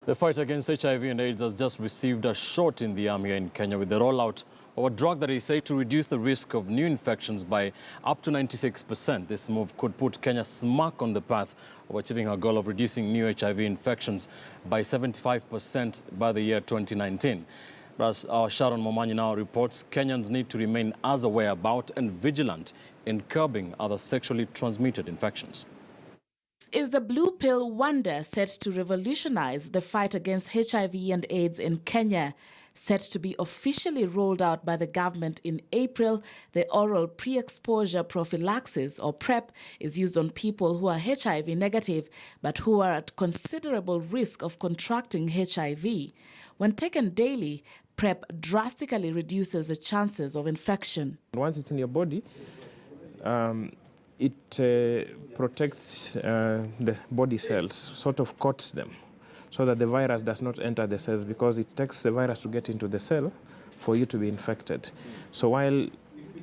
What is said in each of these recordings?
The fight against HIV and AIDS has just received a shot in the arm here in Kenya with the rollout of a drug that is said to reduce the risk of new infections by up to 96%. This move could put Kenya smack on the path of achieving our goal of reducing new HIV infections by 75% by the year 2019. As our Sharon Momanyi now reports, Kenyans need to remain as aware about and vigilant in curbing other sexually transmitted infections. Is the blue pill wonder set to revolutionize the fight against HIV and AIDS in Kenya? Set to be officially rolled out by the government in April, the oral pre-exposure prophylaxis, or PrEP, is used on people who are HIV negative but who are at considerable risk of contracting HIV. When taken daily, PrEP drastically reduces the chances of infection. Once it's in your body, it protects the body cells, sort of coats them, so that the virus does not enter the cells, because it takes the virus to get into the cell for you to be infected. So while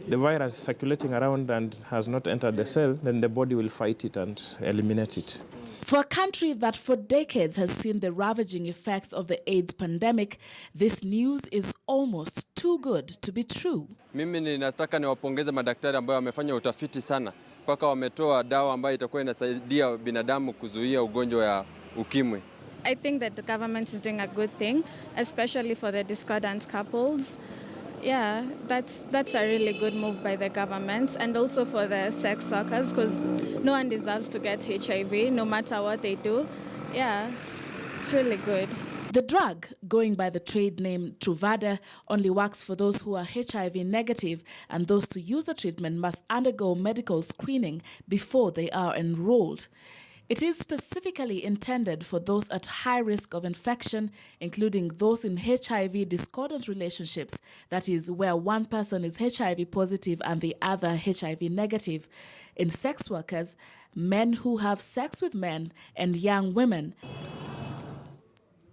the virus is circulating around and has not entered the cell, then the body will fight it and eliminate it. For a country that for decades has seen the ravaging effects of the AIDS pandemic, this news is almost too good to be true. Mimi ninataka niwapongeze madaktari ambao wamefanya utafiti sana mpaka wametoa dawa ambayo itakuwa inasaidia binadamu kuzuia ugonjwa ya ukimwi. I think that the government is doing a good thing, especially for the discordant couples. Yeah, that's a really good move by the government, and also for the sex workers, because no one deserves to get HIV, no matter what they do. Yeah, it's really good. The drug, going by the trade name Truvada, only works for those who are HIV negative, and those to use the treatment must undergo medical screening before they are enrolled. It is specifically intended for those at high risk of infection, including those in HIV discordant relationships, that is, where one person is HIV positive and the other HIV negative, in sex workers, men who have sex with men, and young women.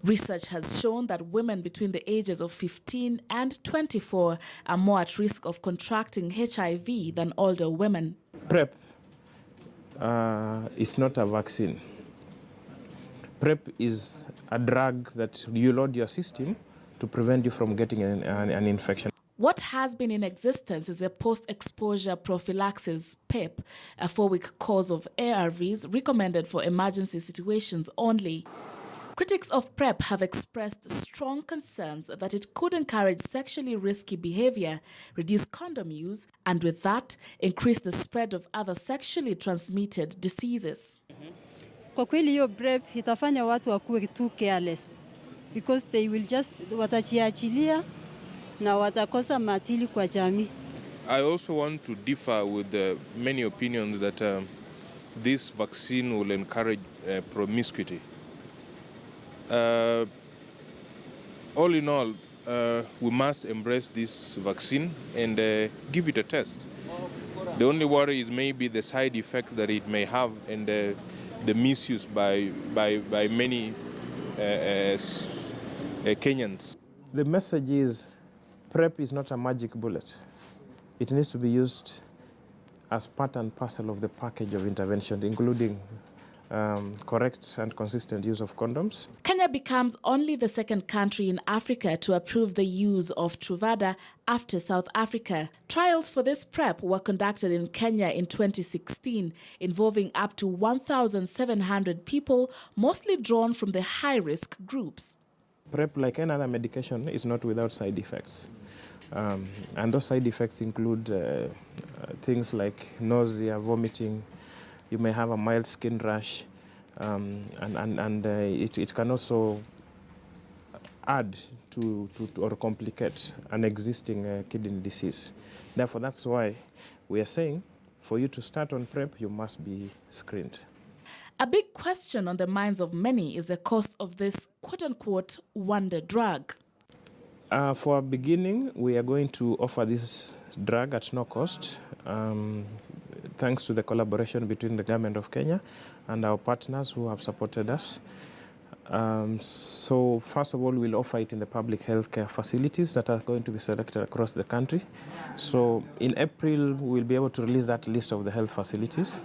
Research has shown that women between the ages of 15 and 24 are more at risk of contracting HIV than older women. PrEP is not a vaccine. PrEP is a drug that you load your system to prevent you from getting an infection. What has been in existence is a post-exposure prophylaxis, PEP, a 4-week course of ARVs recommended for emergency situations only. Critics of PrEP have expressed strong concerns that it could encourage sexually risky behavior, reduce condom use, and with that, increase the spread of other sexually transmitted diseases. Kwa kweli hiyo PrEP itafanya watu wakuwe too careless, because they will just watajiachilia na watakosa matili kwa jamii. I also want to differ with many opinions that this vaccine will encourage promiscuity. All in all, we must embrace this vaccine and give it a test. The only worry is maybe the side effects that it may have and the misuse by many Kenyans. The message is PrEP is not a magic bullet. It needs to be used as part and parcel of the package of intervention, including correct and consistent use of condoms. Kenya becomes only the second country in Africa to approve the use of Truvada after South Africa. Trials for this PrEP were conducted in Kenya in 2016, involving up to 1,700 people, mostly drawn from the high-risk groups. PrEP, like any other medication, is not without side effects. And those side effects include things like nausea, vomiting. You may have a mild skin rash, and it can also add to or complicate an existing kidney disease. Therefore, that's why we are saying for you to start on PrEP, you must be screened. A big question on the minds of many is the cost of this quote-unquote wonder drug. For a beginning, we are going to offer this drug at no cost, thanks to the collaboration between the government of Kenya and our partners who have supported us. So first of all, we'll offer it in the public healthcare facilities that are going to be selected across the country. So in April, we'll be able to release that list of the health facilities.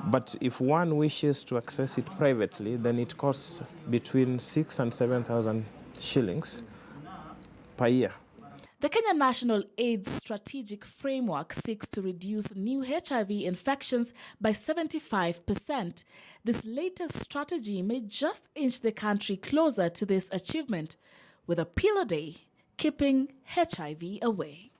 But if one wishes to access it privately, then it costs between 6,000 and 7,000 shillings per year. The Kenya National AIDS Strategic Framework seeks to reduce new HIV infections by 75%. This latest strategy may just inch the country closer to this achievement, with a pill a day keeping HIV away.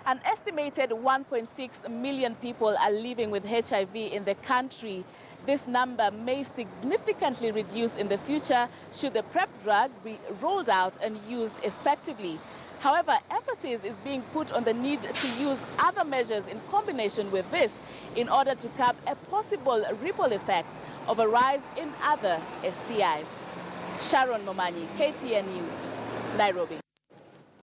An estimated 1.6 million people are living with HIV in the country. This number may significantly reduce in the future should the PrEP drug be rolled out and used effectively. However, emphasis is being put on the need to use other measures in combination with this in order to curb a possible ripple effect of a rise in other STIs. Sharon Momanyi, KTN News, Nairobi.